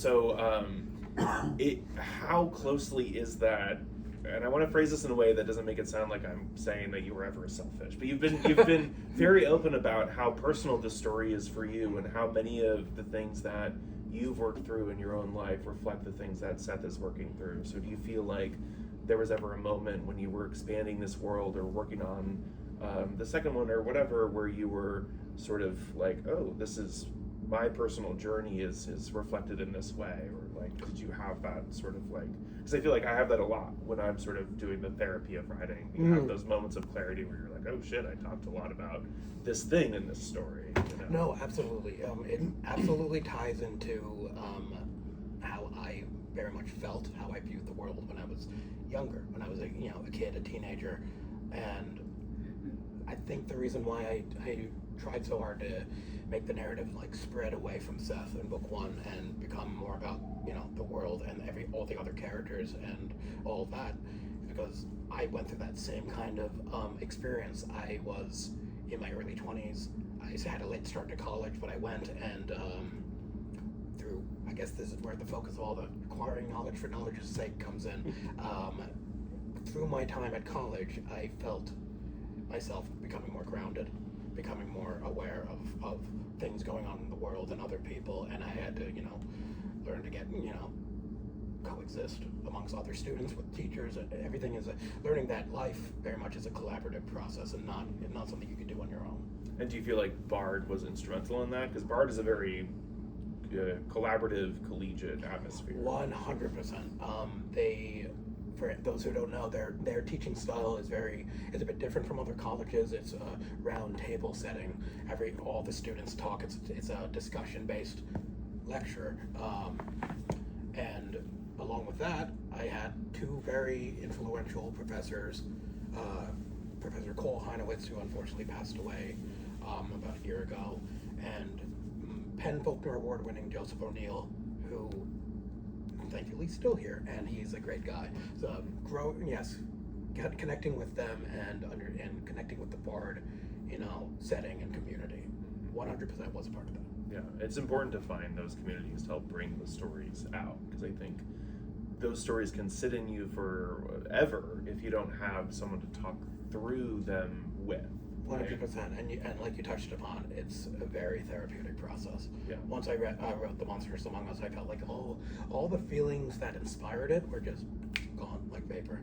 So, how closely is that? And I want to phrase this in a way that doesn't make it sound like I'm saying that you were ever selfish. But you've been very open about how personal this story is for you, and how many of the things that you've worked through in your own life reflect the things that Seth is working through. So, do you feel like there was ever a moment when you were expanding this world or working on the second one or whatever, where you were sort of like, oh, this is my personal journey is reflected in this way? Or like, did you have that sort of like, because I feel like I have that a lot when I'm sort of doing the therapy of writing. You have those moments of clarity where you're like, oh shit, I talked a lot about this thing in this story. You know? No, absolutely. It absolutely ties into how I very much felt, how I viewed the world when I was younger, when I was a kid, a teenager. And I think the reason why I tried so hard to make the narrative like spread away from Seth in book one and become more about the world and all the other characters and all of that, because I went through that same kind of experience. I was in my early 20s. I had a late start to college, but I went and through, I guess this is where the focus of all the acquiring knowledge for knowledge's sake comes in. Through my time at college, I felt myself becoming more grounded, becoming more aware of things going on in the world and other people, and I had to, learn to get, coexist amongst other students with teachers, and everything is learning that life very much is a collaborative process and not something you can do on your own. And do you feel like Bard was instrumental in that? Because Bard is a very collaborative, collegiate atmosphere. 100%. For those who don't know, their teaching style is a bit different from other colleges. It's a round table setting. All the students talk. It's a discussion-based lecture, and along with that, I had two very influential professors. Professor Cole Heinowitz, who unfortunately passed away about a year ago, and Penn Faulkner Award-winning Joseph O'Neill, who thankfully still here, and he's a great guy. So connecting with them and connecting with the Bard, setting and community, 100% was a part of that. Yeah, it's important to find those communities to help bring the stories out, because I think those stories can sit in you forever if you don't have someone to talk through them with. 100%, and like you touched upon, it's a very therapeutic process. Yeah. Once I wrote The Monsters Among Us, I felt like all the feelings that inspired it were just gone like vapor.